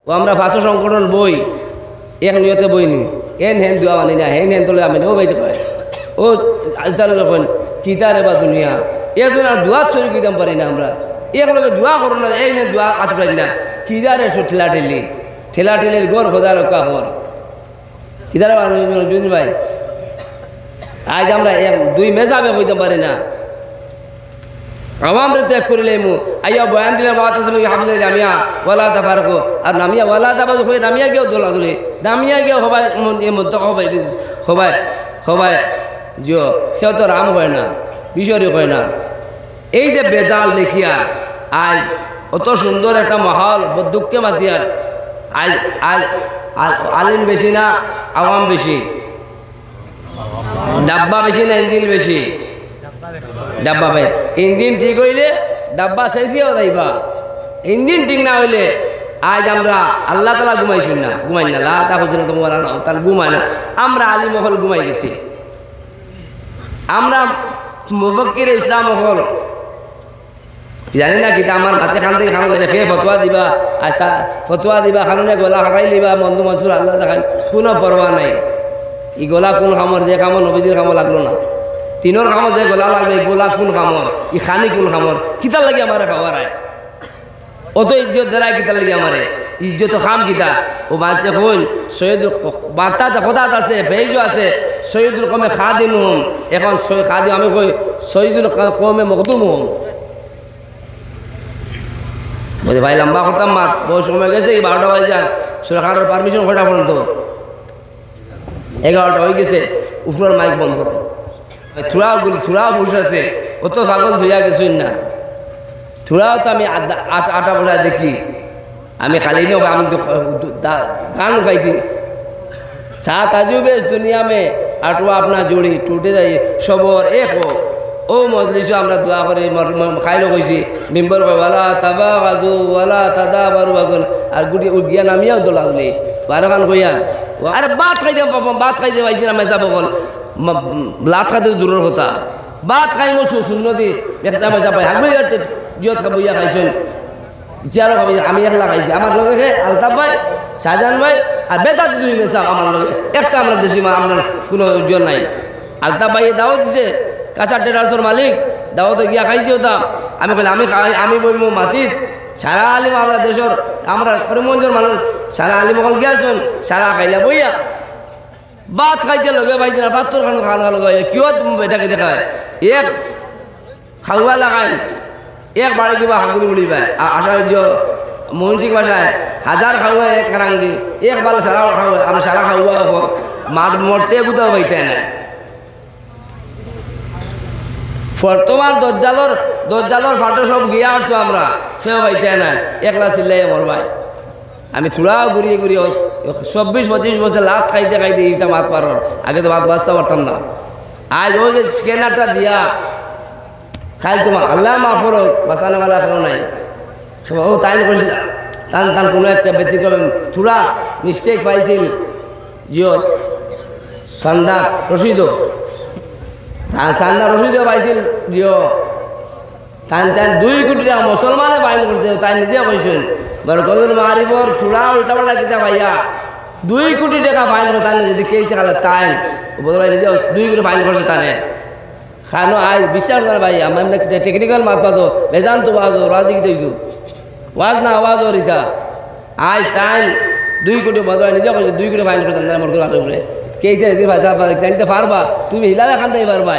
ও আমরা ফাঁসো সংগঠন বই এক নিয়তে বই নি হেন হেন দোয়া মানি না হেন হেন তোলে আমি ও বাইতে পাই ও আজকাল যখন কিতারে বা দুনিয়া এজন আর দোয়া চুরি কিতাম পারি না আমরা এক লোকে দোয়া করো না এই দোয়া আতে পারি না কিদারে ঠেলা ঠেলির গোর খোদা রক্ষা কর কিদারে জুন ভাই আজ আমরা দুই মেজাবে হইতে পারি না আওয়ামরে ত্যাগ করিলে মু আইয়া বয়ান দিলে মাতাসমি হামলে নামিয়া ওয়ালা তাফারকু আর নামিয়া ওয়ালা তাবাজ হই নামিয়া গেও দোলা দলে নামিয়া গেও হবাই এ মত হবাই জিও সে তো রাম হয় না বিশরি হয় না এই যে বেজাল দেখিয়া আজ অত সুন্দর একটা মহল বদুককে মাতিয়ার আজ আজ আলিম বেশি না আওয়াম বেশি ডাব্বা বেশি না ইঞ্জিন বেশি ডাব্বা ভাই ইঞ্জিন ঠিক হইলে ডাব্বা শেষিও যাইবা ইঞ্জিন ঠিক না হইলে আজ আমরা আল্লাহ তালা ঘুমাইছি না ঘুমাই না লা তা হচ্ছে না তোমার তাহলে ঘুমাই না আমরা আলী মহল ঘুমাই গেছি আমরা মুফাক্কির ইসলাম মহল জানি না কিতা আমার হাতে খান থেকে খানো দেখে ফতোয়া দিবা আচ্ছা ফতোয়া দিবা খানুনে গলা হাঁটাই লিবা মন্দু মনসুর আল্লাহ দেখান কোনো পরোয়া নাই ই গলা কোন খামর যে খামর নবীজির খামর লাগলো না তিনোর খামর যে গলা লাগবে গোলা কোন খামর ই খানি কোন খামর কিতা লাগে আমার খাবার আয় অত ইজ্জত দেরায় কিতা লাগে আমারে ইজ্জত খাম কিতা ও বাচ্চা হন সৈয়দুল বার্তা খোদাত আছে ফেইজও আছে সৈয়দুল কমে খাদিম হুম এখন খাদিম আমি কই সৈয়দুল কমে মকদুম হুম বলছি ভাই লম্বা করতাম মাত বহু সময় গেছে 12টা বাজে যান সরকারের পারমিশন কটা পর্যন্ত 11টা হয়ে গেছে উপরের মাইক বন্ধ করো থুড়াও বসে আছে অত পাগল হইয়া গেছুন না থুড়াও তো আমি আটা বসা দেখি আমি খালি নো আমি গান গাইছি ছা তাজুবেশ দুনিয়া মে আটুয়া আপনা জুড়ি টুটে যাই সবর এক হো ও মজলিসও আমরা দোয়া করে খাইলো কইছি মেম্বর ওয়ালা তাবা বাজু ওয়ালা তাদা বারু বাগুন আর গুটি উঠিয়া নামিয়াও দোলা দিলি বারোখান কইয়া আরে ভাত খাইতে পাইছি না মেসা বকল লাত খাইতে দূরের কথা ভাত খাই মো শূন্য দি মেসা মেসা পাই হাগবে জিয়ত খাবো ইয়া খাইছেন জিয়ারও খাবো আমি একলা খাইছি আমার লগে আলতাফ ভাই শাহজাহান ভাই আর বেতা দুই মেসা আমার লগে একটা আমরা দেশি আমরা কোনো জন নাই আলতাফ ভাই দাওয়াত দিছে কাঁচা টেরাসর মালিক দাওয়াতে গিয়া খাইছি ওটা আমি বলি আমি বলবো মাটির সারা আলিম আমরা দেশের আমরা করিমগঞ্জের মানুষ সারা আলিম অকল গিয়াছেন সারা খাইলা বইয়া ভাত খাইতে লগে পাইছে না ভাতর খানা লগে কিয় তুমি এটাকে দেখায় এক খাওয়া লাগাই এক বাড়ি কিবা হাগুলি উড়ি পায় আশা মহিষিক ভাষায় 1000 খাওয়া এক কারাঙ্গি এক বাল সারা খাওয়া আমরা সারা খাওয়া মাঠ মরতে কোথাও পাইতে না বর্তমান দজ্জালর ফাটো সব গিয়া আসছো আমরা সেও পাইতে না একলা চিল্লাই মর ভাই আমি থোড়াও ঘুরিয়ে 24-25 বছর লাভ খাইতে এইটা মাত পারর আগে তো ভাত বাঁচতে পারতাম না আজ ওই যে স্ক্যানারটা দিয়া খাই তোমার আল্লাহ মা ফোর বাঁচানো বেলা ফেরো নাই ও তাই করেছিল টান কোনো একটা ব্যতিক্রম থোড়া মিস্টেক পাইছিল জিও সন্ধ্যা রশিদ চান্দা রশিদও পাইছিল জিও টান 2 কোটি টাকা মুসলমানে বাইন করছে তাই নিজে কইছেন বরকতুল মারিফর থোড়া উল্টা পাল্টা কিতা ভাইয়া 2 কোটি টাকা ফাইন করে তাই যদি কেসে খালে তাই বদলাই নিজে 2 কোটি ফাইন করছে তানে খানো আজ বিচার করে ভাই আমার টেকনিক্যাল মাত পাতো বেজান তো ওয়াজ রাজি কি দিছো ওয়াজ না আওয়াজ ওরিতা আজ তাই 2 কোটি বদলাই নিজে কইছে 2 কোটি ফাইন করে তানে মরদুল আতে করে কেসে যদি ভাষা তাইতে পারবা তুমি হিলালে খানতেই পারবা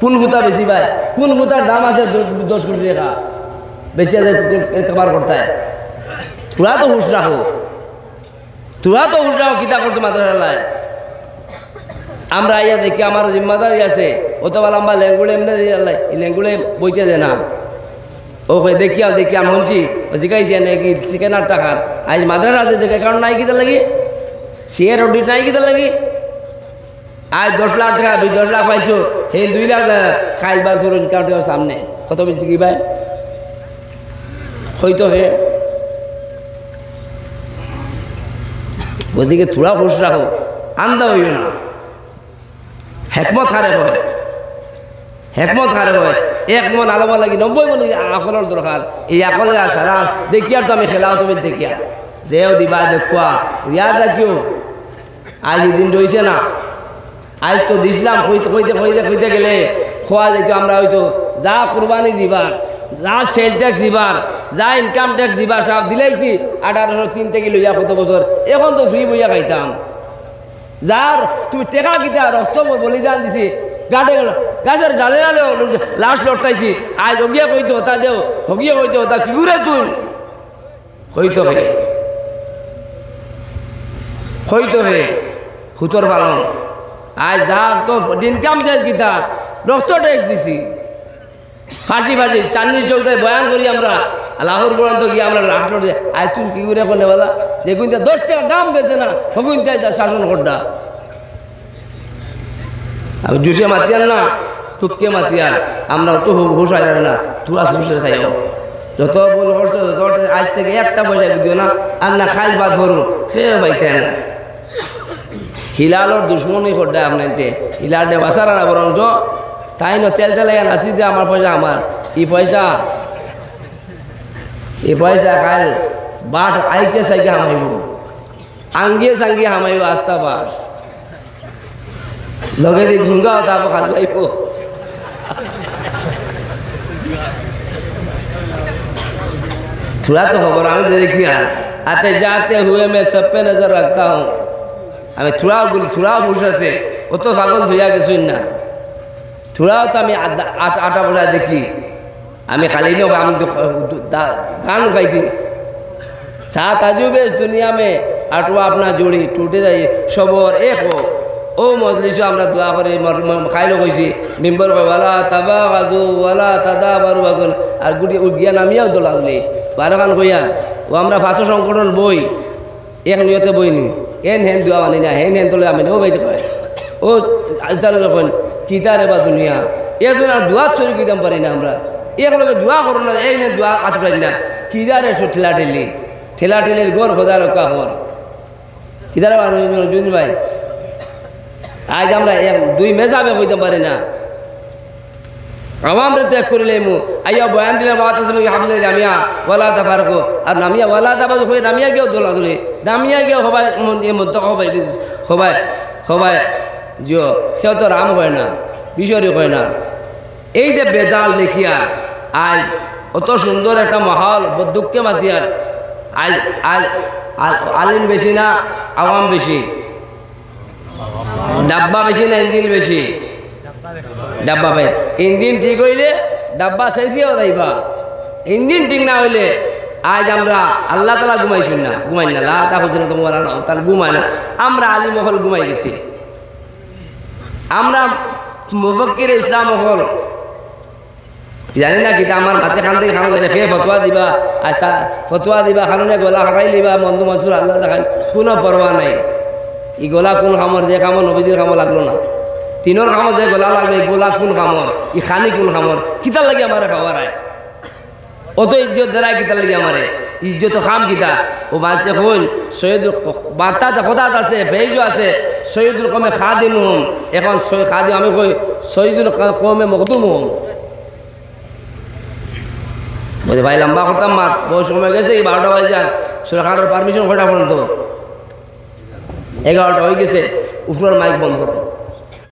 কোন হুতা বেশি ভাই কোন হুতার দাম আছে 10 কোটি টাকা বেশি কাবার করতে হয় তোরা তো হুশ রাখো কিতা করছো মাদ্রাসায় আমরা আইয়া দেখি আমার জিম্মাদারি আছে অতবা লম্বা ল্যাঙ্গুড়ে এমনি ল্যাঙ্গুড়ে বইতে দেয় না ও দেখি আমি শুনছি শিখাইছি নাকি চিকেনার টাকার আজ মাদ্রাসা দেখে কারণ নাই কিতা লাগি সিএর অডিট নাই কিতা লাগি আজ 10 লাখ টাকা 10 লাখ পাইছো সেই 2 লাখ খাইবা ধরুন কাউন্টের সামনে কত বেশি কি ভাই হয়তো হে ওদিকে থোড়া হুশ রাখো আন্দা হইল না হেকমত হারে হয় এক মন আলমা লাগি 90 মন আকলের দরকার এই আকলে সারা দেখিয়া তো আমি খেলাও তুমি দেখিয়া দেও দিবা দেখুয়া ইয়াদ রাখিও আজ দিন রয়েছে না আজ তো দিছিলাম কইতে কইতে কইতে কইতে গেলে খোয়া যেত আমরা হয়তো যা কুরবানি দিবার যা সেল ট্যাক্স দিবার যা ইনকাম ট্যাক্স দিবার সব দিলাইছি 1803 থেকে লইয়া কত বছর এখন তো ফ্রি বইয়া খাইতাম যার তুমি টেকা কিতা রক্ত বলিদান দিছি গাড়ে গাছের ডালে ডালে লাস্ট লটকাইছি আজ হগিয়া কইতে হতা দেও হগিয়া কইতে হতা কি করে তুই কইতে হে কইতে হে হুতর পালন আজ যা তো ইনকাম ট্যাক্স কিতা রক্ত ট্যাক্স দিছি ফাঁসি ফাঁসি চাঁদনি চৌকায় বয়ান করি আমরা লাহোর পর্যন্ত গিয়ে আমরা রাষ্ট্র আজ তুমি কি করে করলে বলা যে কিন্তু 10 টাকা দাম গেছে না হগুনতে শাসন করডা আমি জুসে মাতিয়ার না তুককে মাতিয়ার আমরা তো হুশ হয় না তুরা হুশে চাইও যত বল করছো যত আজ থেকে একটা পয়সা দিও না আর না খাইল বাদ ভরো সে বাইতে না হিলালর দুশ্মনী করডা আপনাইতে হিলাল দে বাসারা না বরং তাই না তেল তেলে নাচি দিয়ে আমার পয়সা আমার এই পয়সা খাই বাস আইকে সাইকে হামাইব আঙ্গিয়ে সাঙ্গিয়ে হামাইব আস্তা বাস লগে দি ঢুঙ্গা তারপর খাল পাইব थोड़ा तो खबर আমি देखी यार आते जाते हुए मैं सब पे नजर रखता हूँ আমি थोड़ा खुश আছে ও তো পাগল হইয়া গেছুন না थोड़ाও তো আমি আটা বলা দেখি আমি খালি নো আমি गान गाइसी सात अजूबे इस दुनिया में आठवां अपना जोड़ी टूटे जाए सबर एक हो ओ मजलिसो আমরা দোয়া করে খাইলো কইছি মেম্বার কই ওয়ালা তাবাগাজু ওয়ালা তাদাবারু বাগুন আর গুটি উগিয়া নামিয়াও দলালে বারগান কইয়া ও আমরা ভাষা সংগঠন বই এক নিয়তে বই নি এন হেন দোয়া মানি না হেন হেন তোলে আমি ও বাইতে কয় ও আজকাল যখন কিতারে বা দুনিয়া এজন আর দোয়া চুরি কিতাম পারি না আমরা এক লগে দোয়া করো না এই হেন দোয়া আত পারি না কিদারে সু ঠেলা ঠেলির গোর খোদা রক্ষা কর কিদারে জুন ভাই আজ আমরা দুই মেজাবে কইতে পারি না আওয়াম রে ত্যাগ করিলে মু আইয়া বয়ান দিলে মাতা সবে হাবলে নামিয়া ওয়ালা তাফারকো আর নামিয়া ওয়ালা তাবাজ কই নামিয়া গেও দোলা দলে নামিয়া গেও হবাই এ মত হবাই জিও কেউ তো রাম হয় না বিশরি হয় না এই যে বেজাল দেখিয়া আজ অত সুন্দর একটা মহল বদুককে মাতিয়ার আজ আজ আলিম বেশি না আওয়াম বেশি ডাব্বা বেশি না ইঞ্জিন বেশি ডাব্বা ভাই ইঞ্জিন ঠিক হইলে ডাব্বা শেষিও যাইবা ইঞ্জিন ঠিক না হইলে আজ আমরা আল্লাহ তালা ঘুমাইছি না ঘুমাই না লা তা হচ্ছে না তোমার তার ঘুমায় না আমরা আলী মহল ঘুমাই গেছি আমরা মুফাক্কির ইসলাম মহল জানি না কিতা আমার হাতে খান থেকে খানো খেয়ে ফতোয়া দিবা আচ্ছা ফতোয়া দিবা খানুনে গলা হাঁটাই লিবা মন্দু মনসুর আল্লাহ দেখান কোনো পরোয়া নাই ই গলা কোন খামর যে খামর নবীজির খামর লাগলো না তিনোর খামর যে গলা লাগবে গোলা কোন খামর ই খানি কোন খামর কিতার লাগে আমার খাবার আয় অত ইজ্জত দেয় কিতার লাগে আমারে ইজ্জত খাম কিতা ও বাচ্চা হন সৈয়দ বার্তা খোদাত আছে ফেইজও আছে সৈয়দুল কমে খাদিম হম এখন খাদিম আমি কই সৈয়দুল কমে মখদুম হম বলছে ভাই লম্বা করতাম মাত বহু সময় গেছে 12টা বাজে সরকারের পারমিশন কটা পর্যন্ত 11টা হয়ে গেছে উপরের মাইক বন্ধ করো